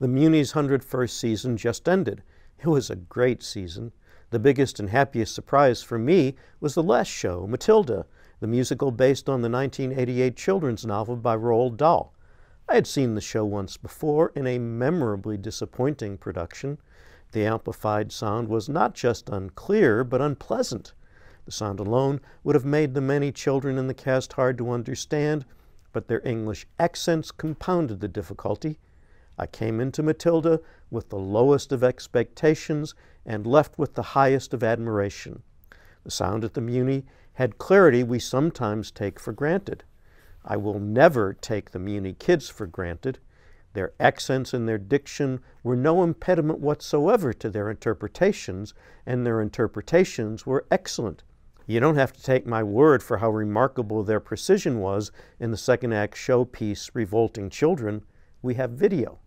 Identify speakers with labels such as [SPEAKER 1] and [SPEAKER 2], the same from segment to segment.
[SPEAKER 1] The Muny's 101st season just ended. It was a great season. The biggest and happiest surprise for me was the last show, Matilda, the musical based on the 1988 children's novel by Roald Dahl. I had seen the show once before in a memorably disappointing production. The amplified sound was not just unclear, but unpleasant. The sound alone would have made the many children in the cast hard to understand, but their English accents compounded the difficulty. I came into Matilda with the lowest of expectations and left with the highest of admiration. The sound at the Muny had clarity we sometimes take for granted. I will never take the Muny kids for granted. Their accents and their diction were no impediment whatsoever to their interpretations, and their interpretations were excellent. You don't have to take my word for how remarkable their precision was in the second act showpiece, Revolting Children. We have video.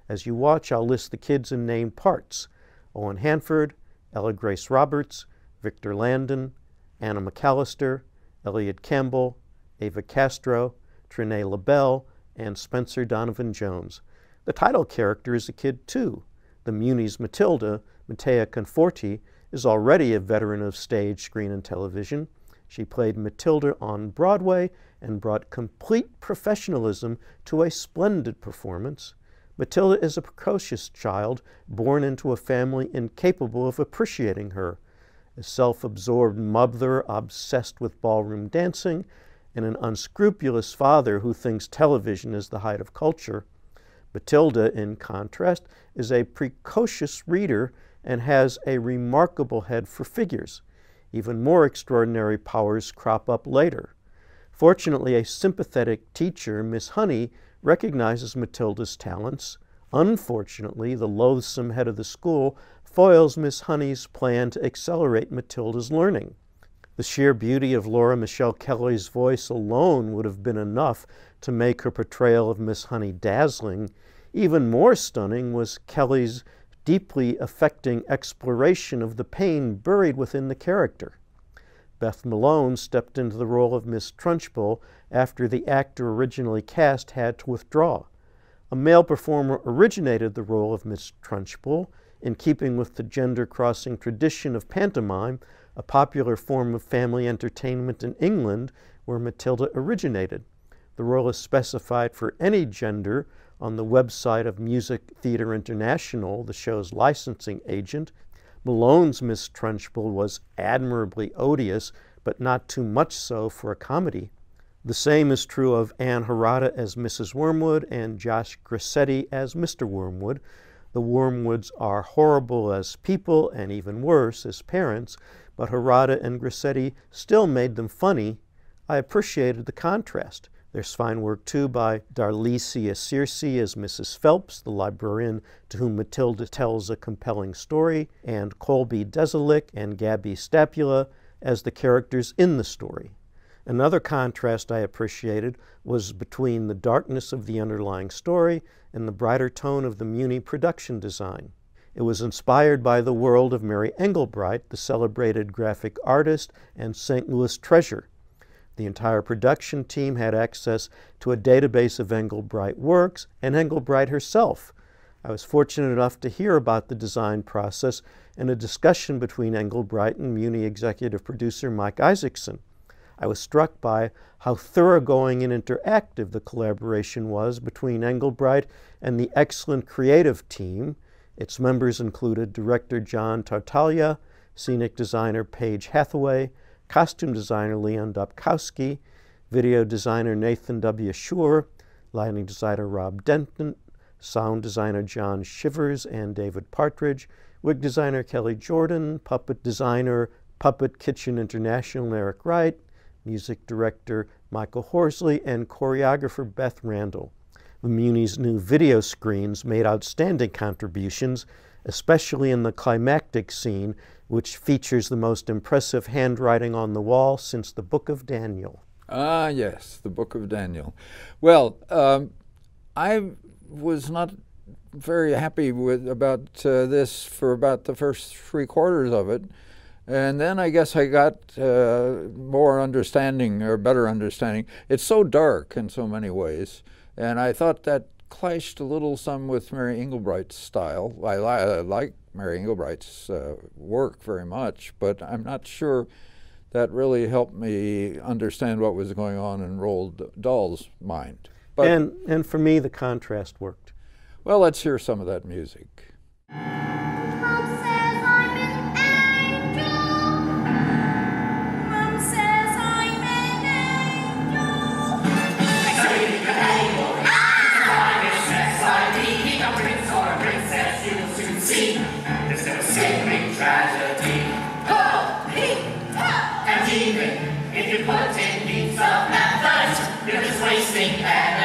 [SPEAKER 1] As you watch, I'll list the kids in named parts: Owen Hanford, Ella Grace Roberts, Victor Landon, Anna McAllister, Elliot Campbell, Ava Castro, Trinae LaBelle, and Spencer Donovan Jones. The title character is a kid too. The Muny's Matilda, Matea Conforti, is already a veteran of stage, screen, and television. She played Matilda on Broadway and brought complete professionalism to a splendid performance. Matilda is a precocious child born into a family incapable of appreciating her. A self-absorbed mother obsessed with ballroom dancing, and an unscrupulous father who thinks television is the height of culture. Matilda, in contrast, is a precocious reader and has a remarkable head for figures. Even more extraordinary powers crop up later. Fortunately, a sympathetic teacher, Miss Honey, recognizes Matilda's talents. Unfortunately, the loathsome head of the school foils Miss Honey's plan to accelerate Matilda's learning. The sheer beauty of Laura Michelle Kelly's voice alone would have been enough to make her portrayal of Miss Honey dazzling. Even more stunning was Kelly's deeply affecting exploration of the pain buried within the character. Beth Malone stepped into the role of Miss Trunchbull after the actor originally cast had to withdraw. A male performer originated the role of Miss Trunchbull, in keeping with the gender-crossing tradition of pantomime, a popular form of family entertainment in England where Matilda originated. The role is specified for any gender on the website of Music Theatre International, the show's licensing agent. Malone's Miss Trunchbull was admirably odious, but not too much so for a comedy. The same is true of Anne Harada as Mrs. Wormwood and Josh Grassetti as Mr. Wormwood. The Wormwoods are horrible as people and even worse as parents, but Harada and Grassetti still made them funny. I appreciated the contrast. There's fine work, too, by Darlicia Searcy as Mrs. Phelps, the librarian to whom Matilda tells a compelling story, and Colby Deselick and Gabby Stapula as the characters in the story. Another contrast I appreciated was between the darkness of the underlying story and the brighter tone of the Muny production design. It was inspired by the world of Mary Engelbreit, the celebrated graphic artist and St. Louis treasure. The entire production team had access to a database of Engelbreit works and Engelbreit herself. I was fortunate enough to hear about the design process in a discussion between Engelbreit and Muny executive producer Mike Isaacson. I was struck by how thoroughgoing and interactive the collaboration was between Engelbreit and the excellent creative team. Its members included director John Tartaglia, scenic designer Paige Hathaway, costume designer Leon Dobkowski, video designer Nathan W. Schur, lighting designer Rob Denton, sound designer John Shivers and David Partridge, wig designer Kelly Jordan, puppet designer Puppet Kitchen International Eric Wright, music director Michael Horsley, and choreographer Beth Randall. The Muny's new video screens made outstanding contributions, especially in the climactic scene, which features the most impressive handwriting on the wall since the Book of Daniel.
[SPEAKER 2] Ah, yes, the Book of Daniel. Well, I was not very happy about this for about the first 3/4 of it. And then I guess I got more understanding, or better understanding. It's so dark in so many ways. And I thought that clashed a little some with Mary Englebright's style. I like Mary Englebright's work very much, but I'm not sure that really helped me understand what was going on in Roald Dahl's mind. But,
[SPEAKER 1] and for me, the contrast worked.
[SPEAKER 2] Well, let's hear some of that music.
[SPEAKER 3] Mom says I'm an angel. Mom says I'm an angel.
[SPEAKER 4] Exciting the angle. Princess, I mean, a prince or a princess, you will soon see. There's no escaping tragedy. And even if you put in needs of methods, you're just wasting energy.